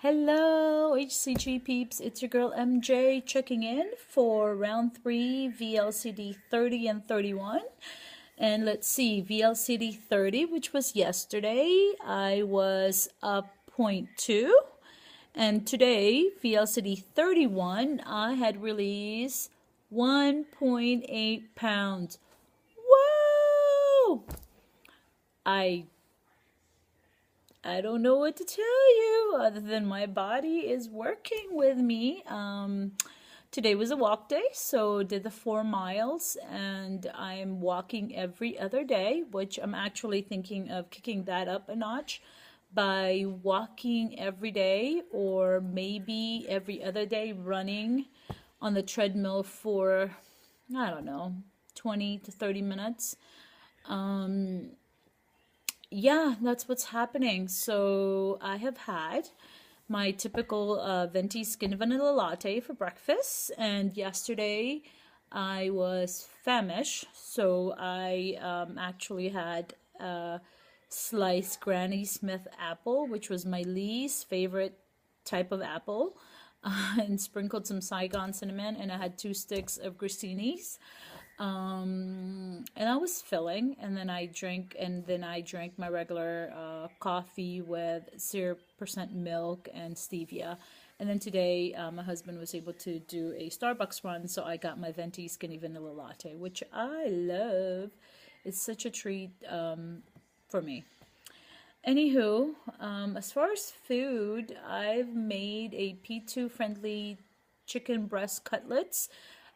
Hello, HCG peeps. It's your girl MJ checking in for round 3 VLCD 30 and 31. And let's see, VLCD 30, which was yesterday, I was up 0.2. And today, VLCD 31, I had released 1.8 pounds. Whoa! I don't know what to tell you other than my body is working with me. Today was a walk day, so did the 4 miles, and I'm walking every other day, which I'm actually thinking of kicking that up a notch by walking every day, or maybe every other day running on the treadmill for, I don't know, 20 to 30 minutes. Yeah, that's what's happening. So I have had my typical venti skin vanilla latte for breakfast, and yesterday I was famished, so I actually had a sliced Granny Smith apple, which was my least favorite type of apple, and sprinkled some Saigon cinnamon, and I had 2 sticks of Grissini's. And I was filling, and then I drank my regular coffee with 0% milk and stevia. And then today, my husband was able to do a Starbucks run, so I got my venti skinny vanilla latte, which I love. It's such a treat for me. Anywho, as far as food, I've made a P2 friendly chicken breast cutlets.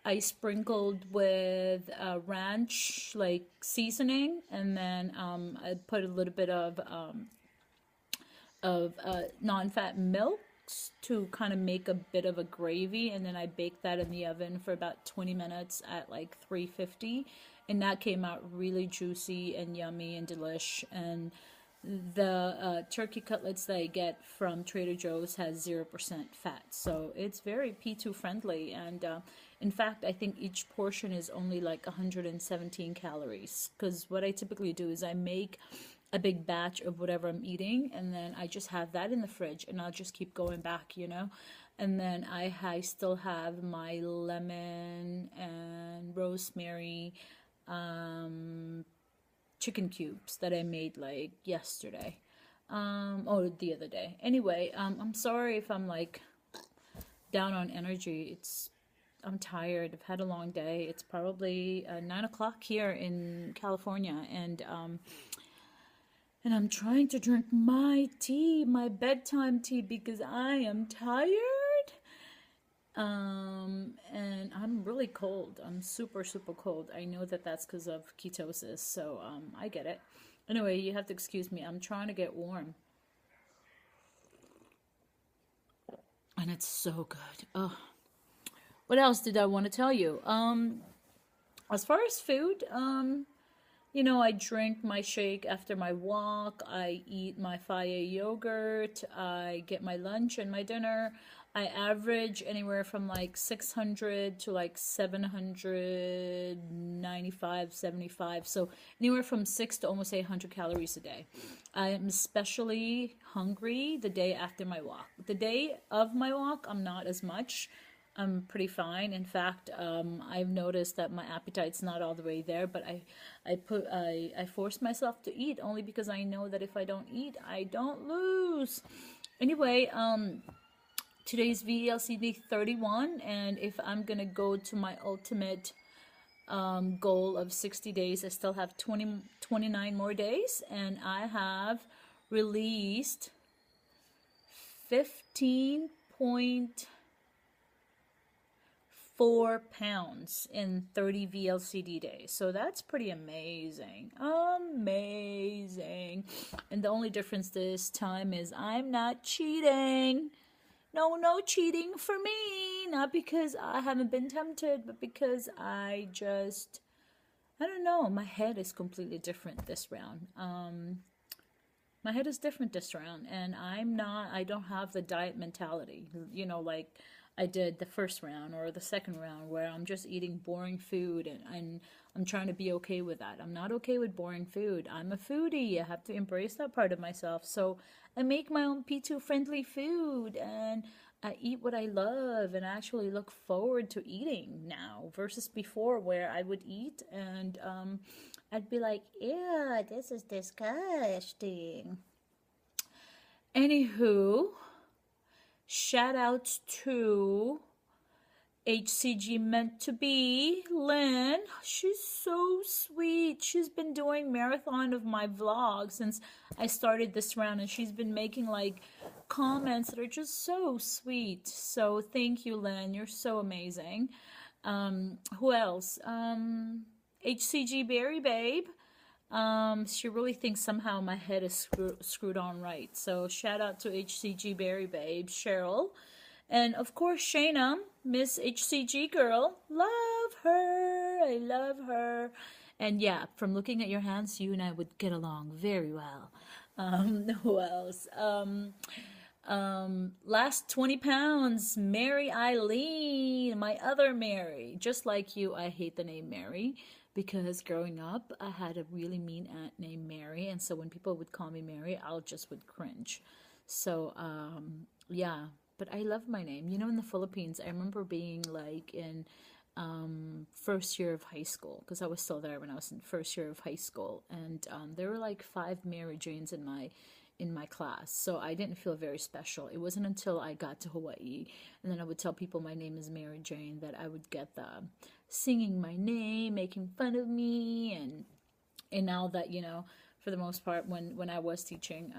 I sprinkled with ranch like seasoning, and then I put a little bit of non-fat milk to kind of make a bit of a gravy, and then I baked that in the oven for about 20 minutes at like 350, and that came out really juicy and yummy and delish. And the turkey cutlets that I get from Trader Joe's has 0% fat, so it's very P2 friendly. And in fact, I think each portion is only like 117 calories, because what I typically do is I make a big batch of whatever I'm eating, and then I just have that in the fridge, and I'll just keep going back, you know. And then I still have my lemon and rosemary chicken cubes that I made like yesterday. The other day. Anyway, I'm sorry if I'm like down on energy. I'm tired. I've had a long day. It's probably 9 o'clock here in California, and I'm trying to drink my tea, my bedtime tea, because I am tired. And I'm really cold. I'm super, super cold. I know that that's because of ketosis, so I get it. Anyway, you have to excuse me. I'm trying to get warm. And it's so good. Oh, what else did I want to tell you? As far as food, I drink my shake after my walk. I eat my Faye yogurt. I get my lunch and my dinner. I average anywhere from like 600 to like 795, 75. So anywhere from 6 to almost 800 calories a day. I am especially hungry the day after my walk. The day of my walk, I'm not as much. I'm pretty fine. In fact, I've noticed that my appetite's not all the way there, but I force myself to eat only because I know that if I don't eat, I don't lose. Anyway, today's VLCD 31, and if I'm gonna go to my ultimate goal of 60 days, I still have 29 more days, and I have released 15.4 pounds in 30 VLCD days. So that's pretty amazing. Amazing. And the only difference this time is I'm not cheating. No cheating for me. Not because I haven't been tempted, but because I don't know. My head is completely different this round. My head is different this round, and I don't have the diet mentality. Like I did the first round or the second round where I'm just eating boring food, and I'm trying to be okay with that. I'm not okay with boring food. I'm a foodie. I have to embrace that part of myself. So I make my own P2 friendly food, and I eat what I love and actually look forward to eating now versus before where I would eat and I'd be like, ew, this is disgusting. Anywho, shout outs to HCG meant to be Lynn. She's so sweet. She's been doing marathon of my vlog since I started this round, and she's been making like comments that are just so sweet. So thank you, Lynn. You're so amazing. Who else? HCG Berry Babe. She really thinks somehow my head is screwed on right. So shout out to HCG Berry Babe, Cheryl. And of course, Shayna, Miss HCG girl. Love her. I love her. And yeah, from looking at your hands, you and I would get along very well. Who else? Last 20 pounds, Mary Eileen, my other Mary. Just like you, I hate the name Mary because growing up, I had a really mean aunt named Mary. And so when people would call me Mary, I'll just would cringe. So, yeah. But I love my name. You know, in the Philippines, I remember being like in first year of high school, because I was still there when I was in first year of high school, and there were like 5 Mary Janes in my class, so I didn't feel very special. It wasn't until I got to Hawaii, and then I would tell people my name is Mary Jane, that I would get the singing my name, making fun of me, and now that, you know, for the most part, when I was teaching,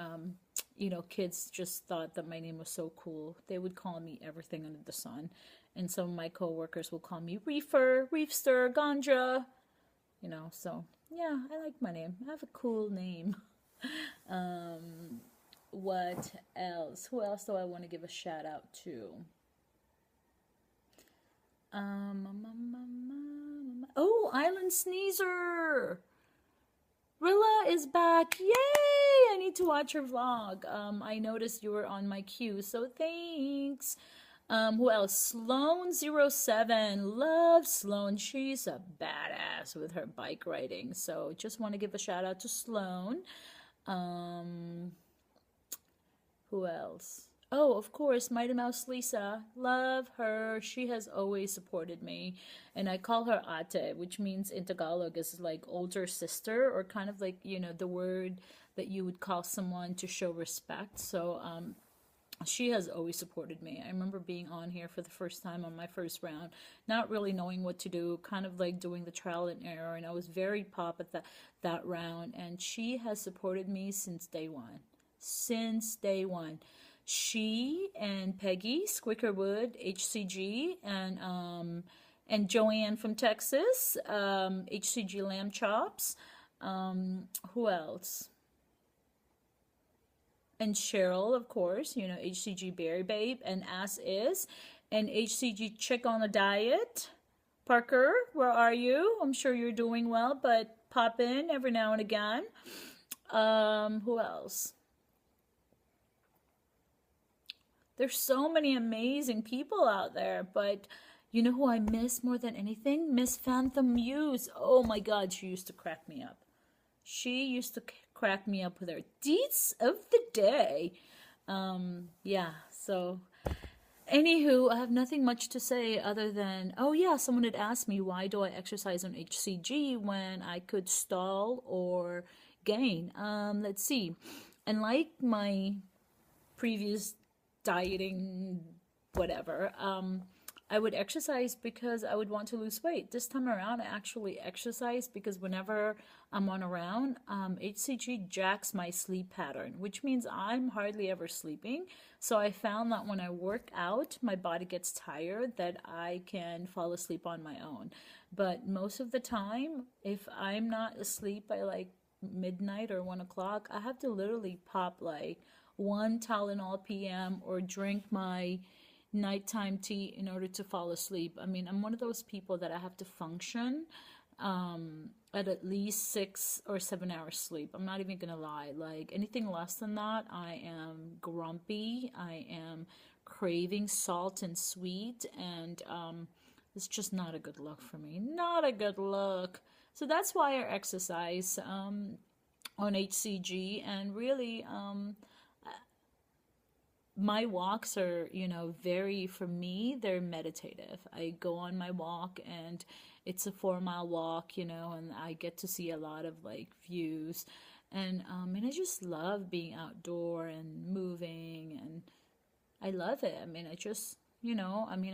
you know, kids just thought that my name was so cool. They would call me everything under the sun. And some of my coworkers will call me Reefer, Reefster, Ganja. You know, so yeah, I like my name. I have a cool name. What else? Who else do I want to give a shout out to? Oh, Island Sneezer. Rilla is back. Yay! I need to watch her vlog. I noticed you were on my queue, so thanks. Who else? Sloan07. Love Sloan. She's a badass with her bike riding. So just want to give a shout out to Sloan. Who else? Oh, of course, Mighty Mouse Lisa. Love her. She has always supported me. And I call her ate, which means in Tagalog is like older sister, or kind of like, you know, the word that you would call someone to show respect. So she has always supported me. I remember being on here for the first time on my first round, not really knowing what to do, kind of like doing the trial and error. And I was very pop at that round. And she has supported me since day one. Since day one. She and Peggy Squickerwood, HCG, and Joanne from Texas, HCG Lamb Chops. Who else? And Cheryl, of course, you know, HCG Berry Babe, and As Is, and HCG Chick on a Diet. Parker, where are you? I'm sure you're doing well, but pop in every now and again. Who else? There's so many amazing people out there, but you know who I miss more than anything? Miss Phantom Muse. Oh my God, she used to crack me up. She used to crack me up with her deets of the day. Yeah, so anywho, I have nothing much to say other than, oh yeah, someone had asked me, why do I exercise on HCG when I could stall or gain? Let's see. And like my previous dieting, whatever, I would exercise because I would want to lose weight. This time around, I actually exercise because whenever I'm on a round, HCG jacks my sleep pattern, which means I'm hardly ever sleeping. So I found that when I work out, my body gets tired, that I can fall asleep on my own. But most of the time, if I'm not asleep by like midnight or 1 o'clock, I have to literally pop like 1 Tylenol PM or drink my nighttime tea in order to fall asleep. I mean, I'm one of those people that I have to function at least 6 or 7 hours sleep. I'm not even gonna lie. Like anything less than that, I am grumpy. I am craving salt and sweet, and it's just not a good look for me. Not a good look. So that's why I exercise on HCG, and really my walks are, very, for me, they're meditative. I go on my walk and it's a 4 mile walk, and I get to see a lot of like views. And I just love being outdoor and moving, and I love it. I mean,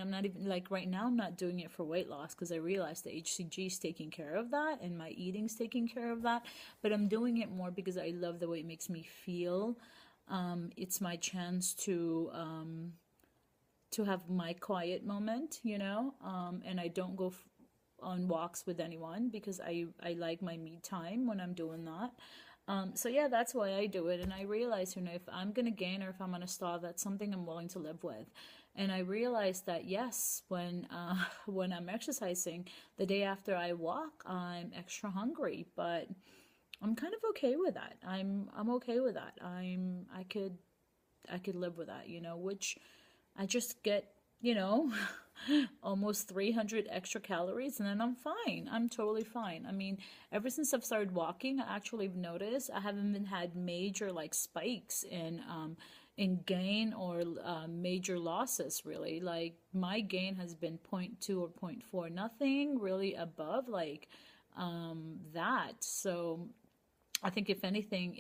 I'm not even like right now, I'm not doing it for weight loss because I realize the HCG is taking care of that and my eating's taking care of that. But I'm doing it more because I love the way it makes me feel. It's my chance to have my quiet moment, and I don't go on walks with anyone because I like my me time when I'm doing that. So yeah, that's why I do it. And I realize, if I'm going to gain or if I'm going to starve, that's something I'm willing to live with. And I realized that, yes, when when I'm exercising, the day after I walk, I'm extra hungry, but I'm kind of okay with that. I'm okay with that. I could live with that, which I just get, almost 300 extra calories, and then I'm fine. I'm totally fine. I mean, ever since I've started walking, I actually have noticed I haven't been had major like spikes in gain or major losses, really. Like my gain has been zero 0.2 or zero 0.4, nothing really above like that. So I think if anything,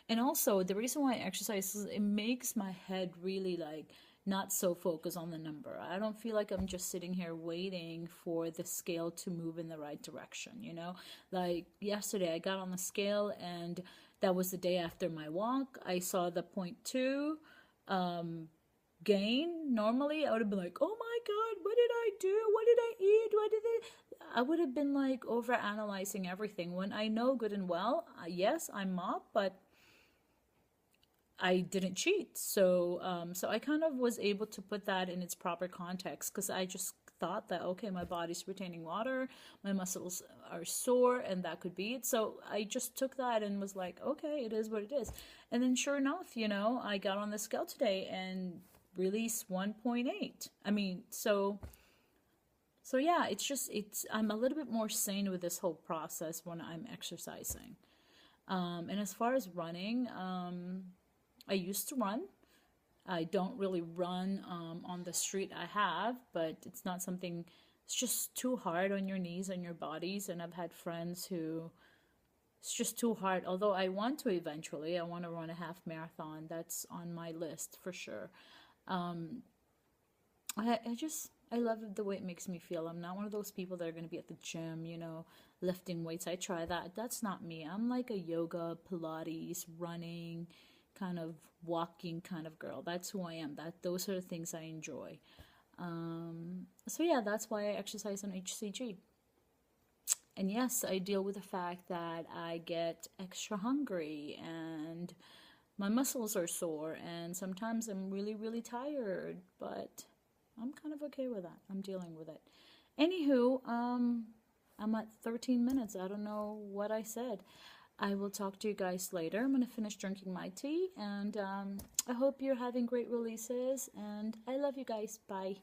and also the reason why I exercise is it makes my head really like not so focused on the number. I don't feel like I'm just sitting here waiting for the scale to move in the right direction, Like yesterday I got on the scale and that was the day after my walk. I saw the 0.2 gain. Normally I would have been like, oh my God, what did I do? What did I eat? I would have been like over analyzing everything when I know good and well, yes, I'm up, but I didn't cheat. So I kind of was able to put that in its proper context because I just thought that, okay, my body's retaining water, my muscles are sore, and that could be it. So I just took that and was like, okay, it is what it is. And then sure enough, I got on the scale today and released 1.8. I mean, so yeah, I'm a little bit more sane with this whole process when I'm exercising. And as far as running, I used to run. I don't really run on the street I have, but it's not something, it's just too hard on your knees and your bodies. And I've had friends who, it's just too hard. Although I want to eventually, I want to run a half marathon. That's on my list for sure. I love the way it makes me feel. I'm not one of those people that are going to be at the gym, lifting weights. I try that. That's not me. I'm like a yoga, Pilates, running, kind of walking kind of girl. That's who I am. Those are the things I enjoy. So yeah, that's why I exercise on HCG. And yes, I deal with the fact that I get extra hungry and my muscles are sore and sometimes I'm really, really tired, but I'm kind of okay with that. I'm dealing with it. Anywho, I'm at 13 minutes. I don't know what I said. I will talk to you guys later. I'm going to finish drinking my tea, and I hope you're having great releases, and I love you guys. Bye.